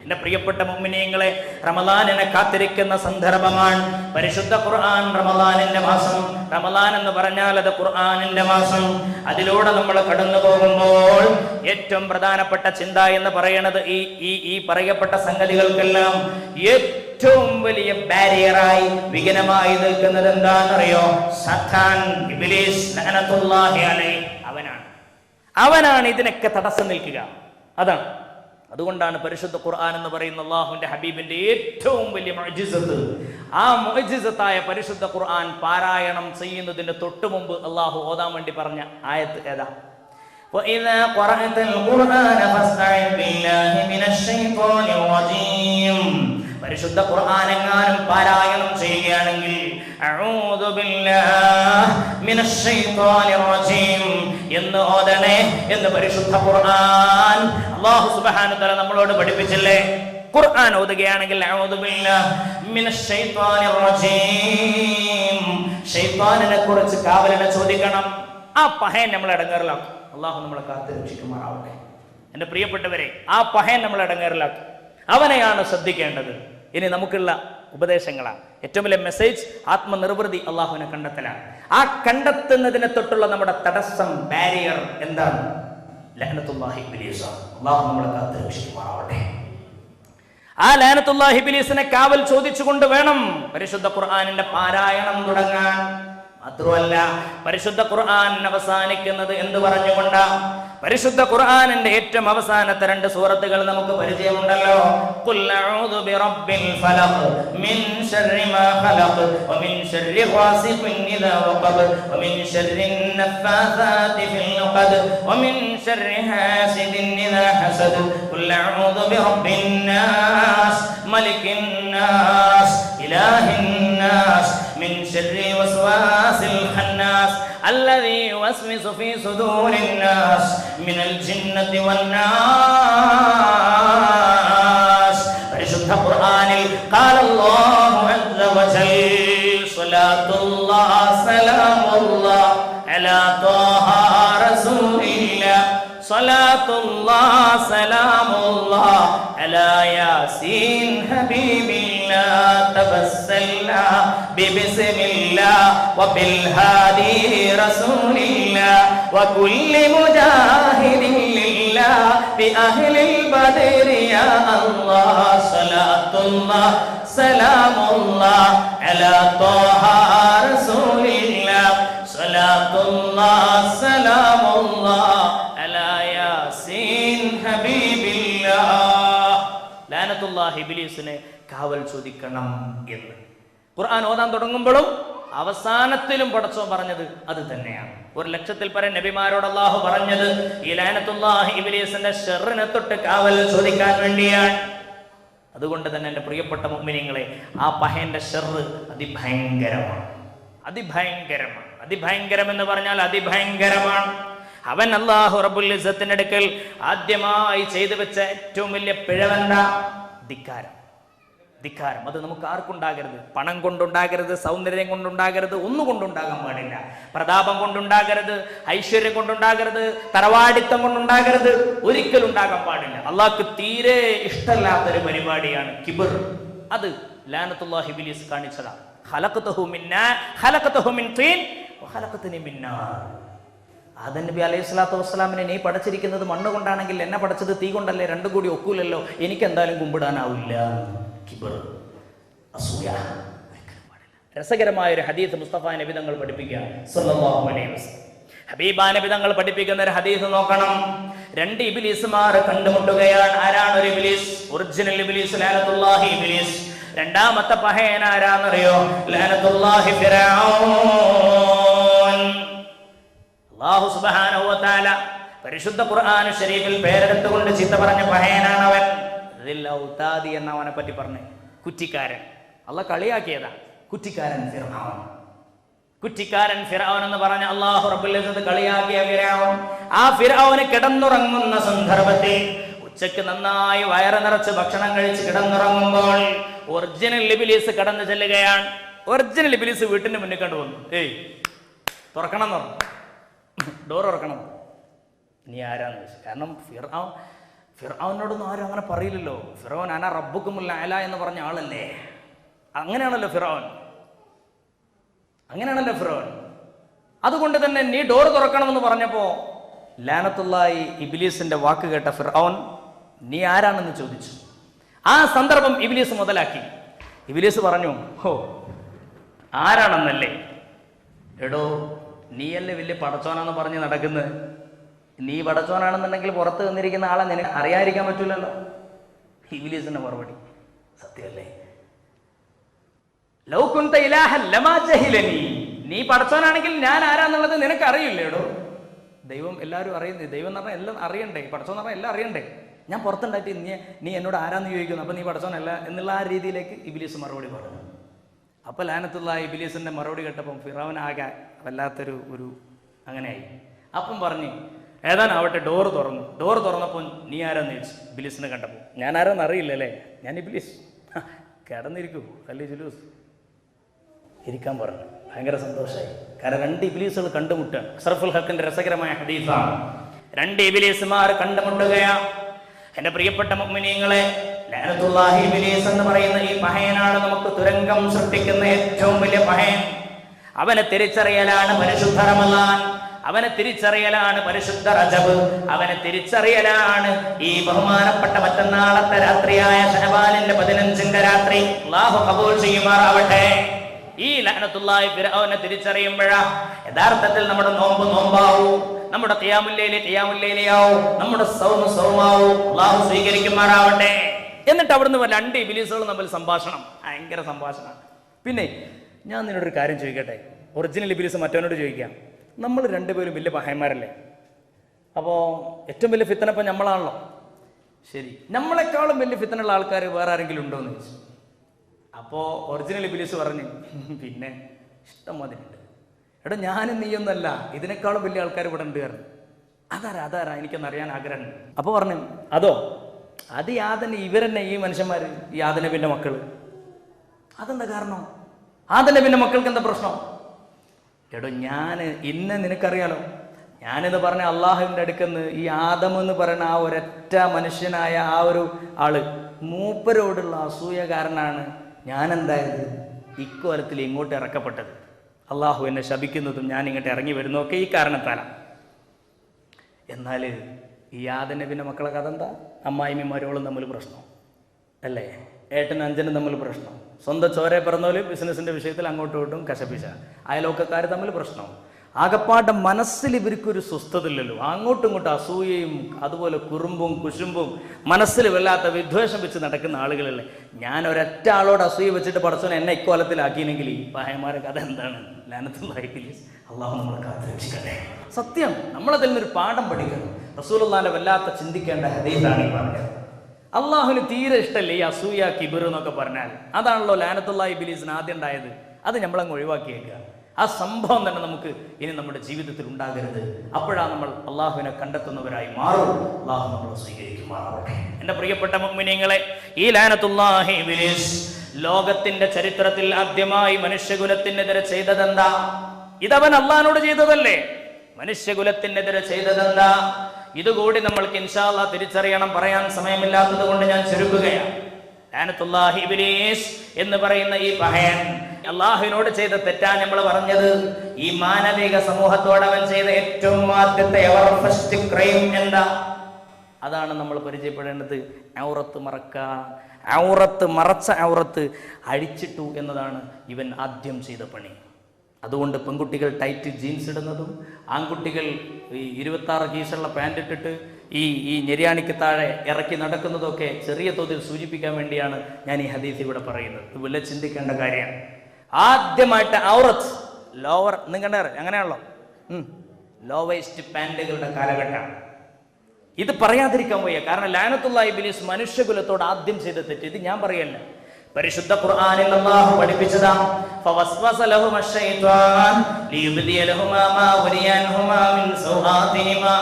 എന്റെ പ്രിയപ്പെട്ട മുഅ്മിനീങ്ങളെ, റമളാനിനെ കാത്തിരിക്കുന്ന സന്ദർഭമാണ് പരിശുദ്ധ ഖുർആൻ. റമളാനിന്റെ മാസം, റമളാൻ എന്ന് പറഞ്ഞാൽ അത് ഖുർആനിന്റെ മാസം. അതിലൂടെ നമ്മൾ കടന്നു പോകുമ്പോൾ ഏറ്റവും പ്രധാനപ്പെട്ട ചിന്ത എന്ന് പറയുന്നത് ഈ പറയപ്പെട്ട സംഗതികൾക്കെല്ലാം ഏറ്റവും വലിയ ബാരിയറായി, വിഘ്നമായി നിൽക്കുന്നത് എന്താണെന്നറിയോ? സത്താൻ, ഇബ്ലീസ് ലഅനത്തുല്ലാഹി അലൈഹി. അവനാണ് ഇതിനൊക്കെ തടസ്സം നിൽക്കുക. അതാണ്. അതുകൊണ്ടാണ് പരിശുദ്ധ ഖുർആൻ എന്ന് പറയുന്ന അല്ലാഹുവിന്റെ ഹബീബിന്റെ ഏറ്റവും വലിയ മുഅ്ജിസത്ത്. ആ മുഅ്ജിസത്തായ പരിശുദ്ധ ഖുർആൻ പാരായണം ചെയ്യുന്നതിന് തൊട്ട് മുമ്പ് അല്ലാഹു ഓതാൻ വേണ്ടി പറഞ്ഞ ആയത്ത് ഏതാ? വഇദാ ഖറഅതൽ ഖുർആന ഫസ്തഇൻ ബില്ലാഹി മിനശ് ശൈത്വാനിർ റജീം. പരിശുദ്ധ ഖുർആൻ എങ്ങാനും പാരായണം ചെയ്യുകയാണെങ്കിൽ അഊദു ബില്ലാഹി മിനശ് ശൈത്വാനിർ റജീം എന്ന് ഓതണേ എന്ന് പരിശുദ്ധ ഖുർആൻ അല്ലാഹു സുബ്ഹാനഹു വ തആല നമ്മളോട് പഠിപ്പിച്ചില്ലേ? ഖുർആൻ ഓതുകയാണെങ്കിൽ അഊദു ബില്ലാഹി മിനശ് ശൈത്വാനിർ റജീം, ശൈത്താനിനെ കുറിച്ച് കാവലിനെ ചോദിക്കണം. ആ പഹയൻ നമ്മൾ ഇടങ്ങേറിലാക്കും. അല്ലാഹു നമ്മളെ കാത്ത് രക്ഷിക്കുമാറാവട്ടെ. എൻ്റെ പ്രിയപ്പെട്ടവരെ, ആ പഹയൻ നമ്മൾ ഇടങ്ങേറിലാക്കും. അവനെയാണ് ശ്രദ്ധിക്കേണ്ടത്. ഇനി നമുക്കുള്ള ഉപദേശങ്ങളാണ്. ഏറ്റവും വലിയ മെസ്സേജ് ആത്മനിർവൃതി അള്ളാഹുവിനെ കണ്ടെത്തലാണ്. ആ കണ്ടെത്തുന്നതിനെ തൊട്ടുള്ള നമ്മുടെ തടസ്സം, ബാരിയർ എന്താണ്? ലഅനത്തുല്ലാഹി ഇബ്ലീസ്. അള്ളാഹു നമ്മളെ കാത്ത് രക്ഷിക്കുമാറാവട്ടെ. ആ ലഅനത്തുല്ലാഹി ഇബ്ലീസിനെ കാവൽ ചോദിച്ചുകൊണ്ട് വേണം പരിശുദ്ധ ഖുർആനിന്റെ പാരായണം തുടങ്ങാൻ. മാത്രമല്ല, പരിശുദ്ധ ഖുർആൻ അവസാനിക്കുന്നത് എന്ത് പറഞ്ഞുകൊണ്ടാ? പരിശുദ്ധ ഖുർആനിന്റെ ഏറ്റവും അവസാനത്തെ 2 സൂറത്തുകൾ നമുക്ക് പരിചയമുണ്ടല്ലോ. ഖുൽ അഊദു ബിറബ്ബിൽ ഫലഖ് മിൻ ശർരി മാ ഖലഖ് വമിൻ ശർരി ഖാസിഖിൻ ഇദാ വഖബ് വമിൻ ശർരി നഫ്ഫാസാതി ഫിൽ ഉഖദ് വമിൻ ശർരി ഹാസിദിൻ ഇദാ ഹസദ് ഖുൽ അഊദു ബിറബ്ബിൻ നാസ് മലിക്കിൻ നാസ് ഇലാഹിൻ നാസ് മിൻ ശർരി വസ്വാസിൽ ഖന്നാസ് الذي يوسوس في صدور الناس من الجنة والناس. പരിശുദ്ധ ഖുർആനിൽ قال الله عز وجل صلاة الله سلام الله على طه رسول الله صلاة الله سلام الله على ياسين حبيب الله تبسلنا ببسم الله وبالهادي رسول الله وكل مجاهد لله بأهل البدر يا الله صلاة الله سلام الله على طه رسول الله صلاة الله سلام الله على ياسين حبيب الله. ലഅനത്തുല്ലാഹി ഇബ്ലീസിനെ കാവൽ ചോദിക്കണം എന്ന് ഖുർആൻ ഓതാൻ തുടങ്ങുമ്പോഴും അവസാനത്തിലും പടച്ചോൻ പറഞ്ഞത് അത് തന്നെയാണ്. 1,00,000-ൽ പരം നബിമാരോട് അല്ലാഹു പറഞ്ഞത് ഈ ലഅനത്തുല്ലാഹി ഇബ്ലീസിന്റെ ശർറിനെ തൊട്ട് കാവൽ ചോദിക്കാൻ വേണ്ടിയാണ്. അതുകൊണ്ട് തന്നെ എൻ്റെ പ്രിയപ്പെട്ട മുഅ്മിനീങ്ങളെ, ആ പഹയന്റെ ശർറ് അതിഭയങ്കരമാണ്. അതിഭയങ്കരമാണ്. അതിഭയങ്കരം എന്ന് പറഞ്ഞാൽ അതിഭയങ്കരമാണ്. അവൻ അല്ലാഹു റബ്ബുൽ ഇസ്സത്തിന്റെ അടുക്കൽ ആദ്യമായി ചെയ്തു വെച്ച ഏറ്റവും വലിയ പിഴവെന്താ? ധിക്കാരം. ധിക്കാരം. അത് നമുക്ക് ആർക്കുണ്ടാകരുത്. പണം കൊണ്ടുണ്ടാകരുത്, സൗന്ദര്യം കൊണ്ടുണ്ടാകരുത്, ഒന്നുകൊണ്ടുണ്ടാകാൻ പാടില്ല. പ്രതാപം കൊണ്ടുണ്ടാകരുത്, ഐശ്വര്യം കൊണ്ടുണ്ടാകരുത്, തറവാടിത്തം കൊണ്ടുണ്ടാകരുത്, ഒരിക്കലും ഉണ്ടാകാൻ പാടില്ല. അള്ളാഹ്ക്ക് തീരെ ഇഷ്ടമല്ലാത്തൊരു പരിപാടിയാണ് കിബർ. അത് ലഅനത്തുല്ലാഹി ഇബ്ലീസ് കാണിച്ചതാണ്. ഖലഖതഹു മിൻ തീൻ വഖലഖതനി മിൻ നാർ. ആദം നബി അലൈഹി സ്വലാത്തു വസ്സലാമിനെ നീ പടച്ചിരിക്കുന്നത് മണ്ണ് കൊണ്ടാണെങ്കിൽ എന്നെ പടച്ചത് തീ കൊണ്ടല്ലേ? രണ്ടും കൂടി ഒക്കൂലല്ലോ, എനിക്ക് എന്തായാലും കുമ്പിടാനാവില്ല. കിബർ, അസൂയ. രസകരമായ ഒരു ഹദീസ് മുസ്തഫ നബി തങ്ങൾ പഠിപ്പിക്കുക സല്ലല്ലാഹു അലൈഹി വസല്ലം. ഹബീബാ നബി തങ്ങൾ പഠിപ്പിക്കുന്ന ഒരു ഹദീസ് നോക്കണം. 2 ഇബ്ലീസുമാർ കണ്ടുമുട്ടുകയാണ്. ആരാണ് ഒരു ഇബ്ലീസ്? ഒറിജിനൽ ഇബ്ലീസ് ലഅനത്തുല്ലാഹി ഇബ്ലീസ്. രണ്ടാമത്തെ പഹയൻ ആരാന്നറിയോ? ലഅനത്തുല്ലാഹി ഫിർഔൻ. അല്ലാഹു സുബ്ഹാനഹു വ തആല പരിശുദ്ധ ഖുർആൻ ശരീഫിൽ പേരെടുത്തുകൊണ്ട് ചീത്ത പറഞ്ഞ പഹയനാണ് അവൻ. ഔതാദി എന്നവനെ പറ്റി പറഞ്ഞ് കുറ്റിക്കാരൻ. അള്ളാഹ് കളിയാക്കിയതാ. കുറ്റിക്കാരൻ ഫിർഔൻ. കുറ്റിക്കാരൻ ഫിർഔൻ എന്ന് പറഞ്ഞ അല്ലാഹു റബ്ബുൽ ഇസ്സത്ത് കളിയാക്കിയ ഫിർഔൻ. ആ ഫിർഔന് കിടന്നുറങ്ങുന്ന സന്ദർഭത്തിൽ ഉച്ചക്ക് നന്നായി വയറ് നിറച്ച് ഭക്ഷണം കഴിച്ച് കിടന്നുറങ്ങുമ്പോൾ ഒറിജിനൽ ഇബ്ലീസ് കടന്നു ചെല്ലുകയാണ്. ഒറിജിനൽ ഇബ്ലീസ് വീട്ടിന്റെ മുന്നിൽ കണ്ടുവന്നു. തുറക്കണം എന്ന് പറഞ്ഞു. ഡോർ തുറക്കണം. ഇനി ആരാന്ന് ചോദിച്ചു. കാരണം ഫിർഔൻ ഫിർഔനോടൊന്നും ആരും അങ്ങനെ പറയില്ലല്ലോ. ഫിർഔൻ അന റബ്ബുക്കുമുൽ അഅല എന്ന് പറഞ്ഞ ആളല്ലേ. അങ്ങനെയാണല്ലോ ഫിർഔൻ. അതുകൊണ്ട് തന്നെ നീ ഡോർ തുറക്കണമെന്ന് പറഞ്ഞപ്പോൾ ലാനത്തുള്ളാഹി ഇബ്ലീസിന്റെ വാക്ക് കേട്ട ഫിർഔൻ നീ ആരാണെന്ന് ചോദിച്ചു. ആ സന്ദർഭം ഇബ്ലീസ് മുതലാക്കി. ഇബ്ലീസ് പറഞ്ഞു, ഹോ ആരാണെന്നല്ലേ? എടോ നീയല്ലേ വലിയ പടച്ചോനാന്ന് പറഞ്ഞ് നടക്കുന്നത്. നീ പടച്ചോനാണെന്നുണ്ടെങ്കിൽ പുറത്ത് നിന്നിരിക്കുന്ന ആളെ നിനക്ക് അറിയാതിരിക്കാൻ പറ്റൂലല്ലോ. ഇബ്ലീസിന്റെ മറുപടി സത്യമല്ലേ? ലൗ കുന്ത ഇലാഹൻ ലമാ ജഹിലനി, നീ പടച്ചോനാണെങ്കിൽ ഞാൻ ആരാന്നുള്ളത് നിനക്ക് അറിയില്ലേടോ. ദൈവം എല്ലാവരും അറിയുന്നത്. ദൈവം എന്ന് പറഞ്ഞാൽ എല്ലാം അറിയണ്ടേ, പടച്ചോൻ എന്ന് പറഞ്ഞാൽ എല്ലാം അറിയണ്ടേ. ഞാൻ പുറത്തുണ്ടായിട്ട് നീ എന്നോട് ആരാന്ന് ചോദിക്കുന്നു, അപ്പൊ നീ പടച്ചോനല്ല എന്നുള്ള ആ രീതിയിലേക്ക് ഇബ്ലീസ് മറുപടി പറഞ്ഞു. അപ്പൊ ലാനത്തുള്ളാഹി ഇബ്ലീസിന്റെ മറുപടി കേട്ടപ്പം ഫിറൗൻ ആകെ വല്ലാത്തൊരു അങ്ങനെയായി. അപ്പം പറഞ്ഞു ഏതാനാവട്ടെ ഡോർ തുറന്നു. ഡോർ തുറന്നപ്പോൾ നീ ആരാന്ന് ചോദിച്ചു. ഇബ്ലീസിനെ കണ്ടപ്പോൾ ഞാൻ ആരാന്ന് അറിയില്ലല്ലേ, ഞാൻ ഇബ്ലീസ്. കിടന്നിരിക്കൂ അല്ലേ ജുലൂസ്, ഇരിക്കാൻ പറഞ്ഞു. ഭയങ്കര സന്തോഷമായി. കാരണം 2 ഇബ്ലീസുകൾ കണ്ടുമുട്ടാണ്. അഷ്റഫുൽ ഹഖിന്റെ രസകരമായ ഹദീസാണ്. 2 ഇബ്ലീസുമാർ കണ്ടുമുട്ടുകയാണ്. എന്റെ പ്രിയപ്പെട്ട മുഅ്മിനീങ്ങളെ, ലഅനത്തുല്ലാഹി ഇബ്ലീസ് എന്ന് പറയുന്ന ഈ പഹയനാണ് നമുക്ക് തുരങ്കം സൃഷ്ടിക്കുന്ന ഏറ്റവും വലിയ പഹയൻ. അവനെ തിരിച്ചറിയലാണ് പരിശുദ്ധ റമളാൻ, അവനെ തിരിച്ചറിയലാണ് പരിശുദ്ധ റജബ്, അവനെ തിരിച്ചറിയലാണ് ഈ ബഹുമാനപ്പെട്ട മറ്റന്നാളത്തെ രാത്രിയായ ശഅബാനിന്റെ 15ന്റെ രാത്രി. അല്ലാഹു ഖബൂൽ ചെയ്യുമാറാവട്ടെ. ഈ ലഅനത്തുല്ലാഹി ഫിർഔനെ തിരിച്ചറിയുമ്പോഴാ യഥാർത്ഥത്തിൽ നമ്മുടെ നോമ്പ് നോമ്പാവൂ, നമ്മുടെ ഖിയാമുൽ ലൈലിയാവൂ, നമ്മുടെ സൗമാവൂ. അല്ലാഹു സ്വീകരിക്കുമാറാവട്ടെ. എന്നിട്ട് അവിടുന്ന് 2 ഇബ്ലീസുകൾ തമ്മിൽ സംഭാഷണം. ഭയങ്കര സംഭാഷണം. പിന്നെ ഞാൻ നിന്നോടൊരു കാര്യം ചോദിക്കട്ടെ. ഒറിജിനൽ ഇബ്ലീസ് മറ്റവനോട് ചോദിക്കാം, നമ്മൾ 2 പേരും വലിയ പഹയന്മാരല്ലേ? അപ്പോൾ ഏറ്റവും വലിയ ഫിത്തന ഇപ്പം നമ്മളാണല്ലോ. ശരി, നമ്മളെക്കാളും വലിയ ഫിത്തനുള്ള ആൾക്കാർ വേറെ ആരെങ്കിലും ഉണ്ടോ എന്ന് ചോദിച്ചു. അപ്പോൾ ഒറിജിനൽ ഇബ്ലീസ് പറഞ്ഞു, പിന്നെ ഇഷ്ടം മതിലുണ്ട്. എടാ ഞാനും നീയൊന്നല്ല, ഇതിനേക്കാളും വലിയ ആൾക്കാർ ഇവിടെ ഉണ്ട്. അതാരാ എനിക്കൊന്നറിയാൻ ആഗ്രഹമുണ്ട്. അപ്പോൾ പറഞ്ഞു അതോ, അത് യാതന ഇവരെന്നെ, ഈ മനുഷ്യന്മാർ, ഈ ആദനബിന്റെ മക്കൾ. അതെന്താ കാരണം? ആദനബിന്റെ മക്കൾക്ക് എന്താ പ്രശ്നം? എടോ ഞാൻ ഇന്ന് നിനക്കറിയാലോ, ഞാനെന്ന് പറഞ്ഞ അള്ളാഹുവിൻ്റെ അടുക്കെന്ന് ഈ ആദം എന്ന് പറയുന്ന ആ ഒരൊറ്റ മനുഷ്യനായ ആ ഒരു ആള്, മൂപ്പരോടുള്ള അസൂയ കാരനാണ് ഞാനെന്തായത് ഇക്കൊലത്തിൽ ഇങ്ങോട്ട് ഇറക്കപ്പെട്ടത്. അള്ളാഹു എന്നെ ശപിക്കുന്നതും ഞാൻ ഇങ്ങോട്ട് ഇറങ്ങി വരുന്നതൊക്കെ ഈ കാരണത്താലാണ്. എന്നാൽ ഈ ആദം നബിൻ്റെ മക്കളെ കഥ എന്താ? അമ്മായിമ്മയും മരുമകളും തമ്മിൽ പ്രശ്നം അല്ലേ? ഏട്ടനും അഞ്ചനും തമ്മിൽ പ്രശ്നം. സ്വന്തം ചോരെ പിറന്നോല് ബിസിനസിന്റെ വിഷയത്തിൽ അങ്ങോട്ടും ഇങ്ങോട്ടും കശപിശ. അയലോക്കക്കാർ തമ്മിൽ പ്രശ്നം. ആകപ്പാടെ മനസ്സിൽ ഇവർക്കൊരു സ്വസ്ഥത ഇല്ലല്ലോ. അങ്ങോട്ടും ഇങ്ങോട്ടും അസൂയയും അതുപോലെ കുറുമ്പും കുശുമ്പും മനസ്സിൽ വല്ലാത്ത വിദ്വേഷം വെച്ച് നടക്കുന്ന ആളുകളല്ലേ. ഞാൻ ഒരൊറ്റ ആളോട് അസൂയ വെച്ചിട്ട് പടച്ചോനെ എന്നെ ഇക്കോലത്തിലാക്കിയെങ്കിൽ ഈ പഹയന്മാരെ കഥ എന്താണ്? ലഅനത്തുല്ലാഹി ഇബ്ലീസ്. അള്ളാഹു നമ്മളെ കാത്തുരക്ഷിക്കട്ടെ. സത്യം, നമ്മളതിൽ നിന്നൊരു പാഠം പഠിക്കണം. റസൂലുള്ളാഹിന്റെ വല്ലാത്ത ചിന്തിക്കേണ്ട ഹദീസാണ് ഈ പറഞ്ഞത്. അള്ളാഹുവിന് തീരെ ഇഷ്ടമല്ലേ ഈ അസൂയ കിബിർ എന്നൊക്കെ പറഞ്ഞാൽ. അതാണല്ലോ ലഅനത്തുല്ലാഹി ഇബ്ലീസിന് ആദ്യം ഉണ്ടായത്. അത് നമ്മളങ്ങ് ഒഴിവാക്കിയേക്കുക. ആ സംഭവം തന്നെ നമുക്ക് ഇനി നമ്മുടെ ജീവിതത്തിൽ ഉണ്ടാകരുത്. അപ്പോഴാണ് നമ്മൾ അള്ളാഹുവിനെ കണ്ടെത്തുന്നവരായി മാറും. അള്ളാഹു നമ്മളെ സ്വീകരിക്കുമാറാവട്ടെ. എൻ്റെ പ്രിയപ്പെട്ട മുഅ്മിനീങ്ങളെ, ഈ ലഅനത്തുല്ലാഹി ഇബ്ലീസ് ലോകത്തിന്റെ ചരിത്രത്തിൽ ആദ്യമായി മനുഷ്യകുലത്തിനെതിരെ ചെയ്തതെന്താ? ഇതവൻ അള്ളാഹിനോട് ചെയ്തതല്ലേ? മനുഷ്യകുലത്തിനെതിരെ ചെയ്തതെന്താ? ഇതുകൂടി നമ്മൾക്ക് ഇൻഷാ അല്ലാഹ് തിരിച്ചറിയണം. പറയാൻ സമയമില്ലാത്തത് കൊണ്ട് ഞാൻ ചുരുക്കുകയാണ്. ലഅനത്തുല്ലാഹി ഇബ്ലീസ് എന്ന് പറയുന്ന ഈ പഹയൻ അള്ളാഹുവിനോട് ചെയ്ത തെറ്റാണ് നമ്മൾ പറഞ്ഞത്. ഈ മാനവിക സമൂഹത്തോട് അവൻ ചെയ്ത ഏറ്റവും ആദ്യത്തെ ഫസ്റ്റ് ക്രൈം എന്താ? അതാണ് നമ്മൾ പരിചയപ്പെടേണ്ടത്. ഔറത്ത് മറക്കുക. മറച്ച ഔറത്ത് അഴിച്ചിട്ടു എന്നതാണ് ഇവൻ ആദ്യം ചെയ്ത പണി. അതുകൊണ്ട് പെൺകുട്ടികൾ ടൈറ്റ് ജീൻസ് ഇടുന്നതും ആൺകുട്ടികൾ ഈ 26 കീസുള്ള പാൻറ് ഇട്ടിട്ട് ഈ ഞെരിയാണിക്ക് താഴെ ഇറക്കി നടക്കുന്നതൊക്കെ ചെറിയ തോതിൽ സൂചിപ്പിക്കാൻ വേണ്ടിയാണ് ഞാൻ ഈ ഹദീസ് ഇവിടെ പറയുന്നത്. ഇത് വല്ല ചിന്തിക്കേണ്ട കാര്യമാണ്. ആദ്യമായിട്ട് ഔറത്ത് ലോവർ നിങ്ങളുടെ അങ്ങനെയാണല്ലോ, ലോ വേസ്റ്റ് പാൻറ്റുകളുടെ കാലഘട്ടമാണ്. ഇത് പറയാതിരിക്കാൻ വയ്യ. കാരണം ലഅനത്തുല്ലാഹി ഇബ്ലീസ് മനുഷ്യകുലത്തോട് ആദ്യം ചെയ്ത തെറ്റ് ഇത് ഞാൻ പറയല്ല, പരിശുദ്ധ ഖുർആനിൽ അല്ലാഹു പഠിപ്പിച്ചതാണ്. ഫവസ്വസ ലഹുമ ശൈത്വാൻ ലിയുബ്ദിയ ലഹുമാ മാ വരിയൻഹുമാ മിൻ സൗആതിഹിമാ.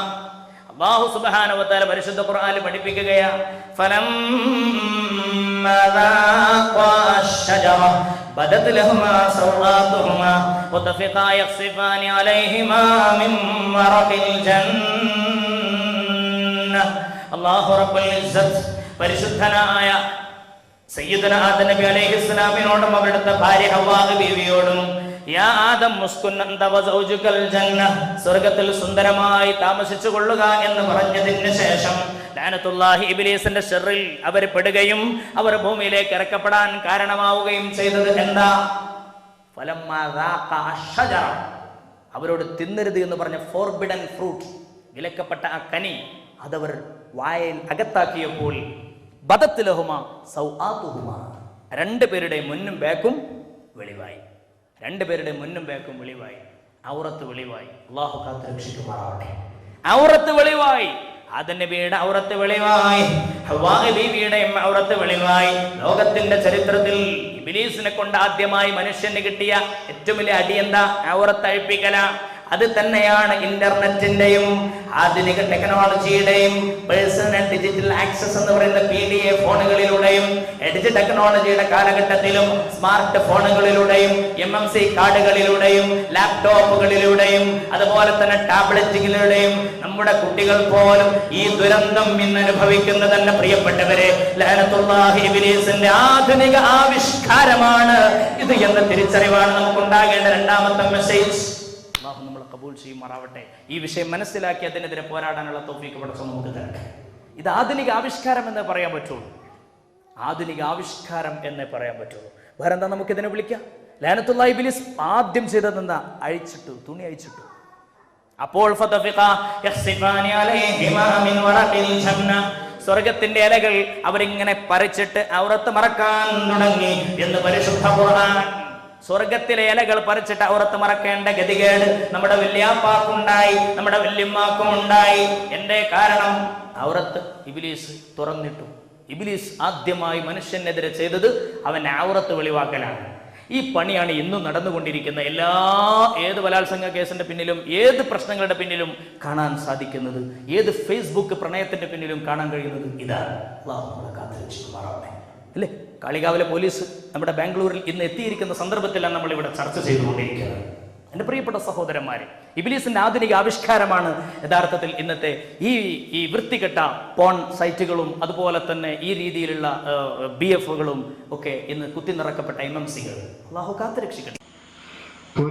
അല്ലാഹു സുബ്ഹാനഹു വ തആല പരിശുദ്ധ ഖുർആനിൽ പഠിപ്പിക്കുകയാണ്, ഫലമ്മാ ദാഖാ അശ്ശജറ ബദത് ലഹുമാ സൗആതുഹുമാ വതഫിഖാ യഖ്സിഫാനി അലൈഹിമാ മിൻ വറഖിൽ ജന്ന അല്ലാഹു റബ്ബുൽ ഇസ്സത്ത് പരിശുദ്ധനായ സയ്യിദുനാ ആദം നബി അലൈഹിസ്സലാമിനോടും അവിടുത്തെ ഭാര്യ ഹവ്വാ ബീവിയോടും യാ ആദം മുസ്കുൻ അൻത വസൗജുകൽ ജന്ന, സ്വർഗ്ഗത്തിൽ സുന്ദരമായി താമസിച്ചു കൊള്ളുക എന്ന് പറഞ്ഞതിന് ശേഷം ലഅനത്തുല്ലാഹി ഇബ്ലീസിന്റെ ശർറിൽ അവർ പെടുകയും അവർ ഭൂമിയിലേക്ക് ഇറക്കപ്പെടാൻ കാരണമാവുകയും ചെയ്തത് എന്താ? ഫലമ്മാ ദാഖ അഷ്ജറ, അവരോട് തിന്നരുത് എന്ന് പറഞ്ഞ ഫോർബിഡൻ ഫ്രൂട്ട്, വിലക്കപ്പെട്ട ആ കനി അതവർ വായയിൽ അകത്താക്കിയപ്പോൾ ബദത് ലഹുമാ സൗആതുഹുമാ, രണ്ടുപേരുടെ മുന്നും ബാക്കും വെളിവായി. രണ്ടുപേരുടെ മുന്നും ബാക്കും വെളിവായി. ഔറത്ത് വെളിവായി. അല്ലാഹു കാത്ത് രക്ഷിക്കുമാറാവട്ടെ. ഔറത്ത് വെളിവായി. ആദം നബിയുടെ ഔറത്ത് വെളിവായി. ഹവ്വാ ബീവിയുടെയും ഔറത്ത് വെളിവായി. ലോകത്തിന്റെ ചരിത്രത്തിൽ ഇബ്ലീസിനെ കൊണ്ട് ആദ്യമായി മനുഷ്യന് കിട്ടിയ ഏറ്റവും വലിയ അടി എന്താ? ഔറത്ത് അഴിപ്പിക്കല. അത് തന്നെയാണ് ഇന്റർനെറ്റിന്റെയും ആധുനിക ടെക്നോളജിയുടെയും പേഴ്സണൽ ഡിജിറ്റൽ ആക്സസ് എന്ന് പറയുന്ന PDA ഫോണുകളിലൂടെയും എഡ്ജ് ടെക്നോളജിയുടെ കാലഘട്ടത്തിലും സ്മാർട്ട് ഫോണുകളിലൂടെയും MMC കാർഡുകളിലൂടെയും ലാപ്ടോപ്പുകളിലൂടെയും അതുപോലെ തന്നെ ടാബ്ലറ്റുകളിലൂടെയും നമ്മുടെ കുട്ടികൾ പോലും ഈ ദുരന്തം ഇന്ന് അനുഭവിക്കുന്നത് തന്നെ പ്രിയപ്പെട്ടവരെ ലഅനത്തുല്ലാഹി ഇബ്ലീസിന്റെ ആധുനിക ആവിഷ്കാരമാണ് ഇത് എന്ന തിരിച്ചറിവാണ് നമുക്കുണ്ടാകേണ്ട രണ്ടാമത്തെ മെസ്സേജ്. അല്ലാഹു നമ്മളെ ഖബൂൽ ചെയ്യുമാറാവട്ടെ. ഈ വിഷയം മനസ്സിലാക്കി അതിനെതിരെ പോരാടാനുള്ള തൗഫീഖ് പടച്ചോൻ നമുക്ക് തരട്ടെ. ഇത് ആധുനിക ആവിഷ്കാരം എന്നേ പറയാൻ പറ്റുള്ളൂ. ആധുനിക ആവിഷ്കാരം എന്നേ പറയാൻ പറ്റുള്ളൂ. വേറെ എന്താ നമുക്ക് ഇതിനെ വിളിക്കാം? ലഅനത്തുല്ലാഹി ഇബ്ലീസ് ആദ്യം ചെയ്തതെന്താ? അഴിച്ചിട്ടു, തുണി അഴിച്ചിട്ടു. അപ്പോൾ സ്വർഗത്തിന്റെ ഇലകൾ അവരിങ്ങനെ പറിച്ചിട്ട് ഔറത്ത് മറക്കാൻ തുടങ്ങി എന്ന് പരിശുദ്ധ ഖുർആൻ. സ്വർഗത്തിലെ ഇലകൾ പറിച്ചിട്ട് ഔറത്ത് മറക്കേണ്ട ഗതികേട് നമ്മുടെ വല്യാപ്പാക്കുണ്ടായി, നമ്മുടെ വല്യമ്മാക്കും ഉണ്ടായി. എന്റെ കാരണം ഔറത്ത് ഇബ്ലീസ് തുറന്നിട്ടു. ഇബ്ലീസ് ആദ്യമായി മനുഷ്യനെതിരെ ചെയ്തത് അവൻ ഔറത്ത് വെളിവാക്കലാണ്. ഈ പണിയാണ് ഇന്നും നടന്നുകൊണ്ടിരിക്കുന്ന ഏത് ബലാത്സംഗ കേസിന്റെ പിന്നിലും, ഏത് പ്രശ്നങ്ങളുടെ പിന്നിലും കാണാൻ സാധിക്കുന്നത്, ഏത് ഫേസ്ബുക്ക് പ്രണയത്തിന്റെ പിന്നിലും കാണാൻ കഴിയുന്നത് ഇതാണ്. അല്ലാഹു നമ്മളെ കാത്തുരക്ഷിക്കുമാറാവട്ടെ. അല്ലേ? കാളികാവിലെ പോലീസ് നമ്മുടെ ബാംഗ്ലൂരിൽ ഇന്ന് എത്തിയിരിക്കുന്ന സന്ദർഭത്തിലാണ് നമ്മൾ ഇവിടെ ചർച്ച ചെയ്തുകൊണ്ടിരിക്കുന്നത്. എൻ്റെ പ്രിയപ്പെട്ട സഹോദരന്മാരെ, ഇബ്ലീസിന്റെ ആധുനിക ആവിഷ്കാരമാണ് യഥാർത്ഥത്തിൽ ഇന്നത്തെ ഈ വൃത്തികെട്ട പോൺ സൈറ്റുകളും അതുപോലെ തന്നെ ഈ രീതിയിലുള്ള BFകളും ഒക്കെ ഇന്ന് കുത്തിനിറക്കപ്പെട്ട MMCകൾ. അല്ലാഹു കാത്തുരക്ഷിക്കട്ടെ. ും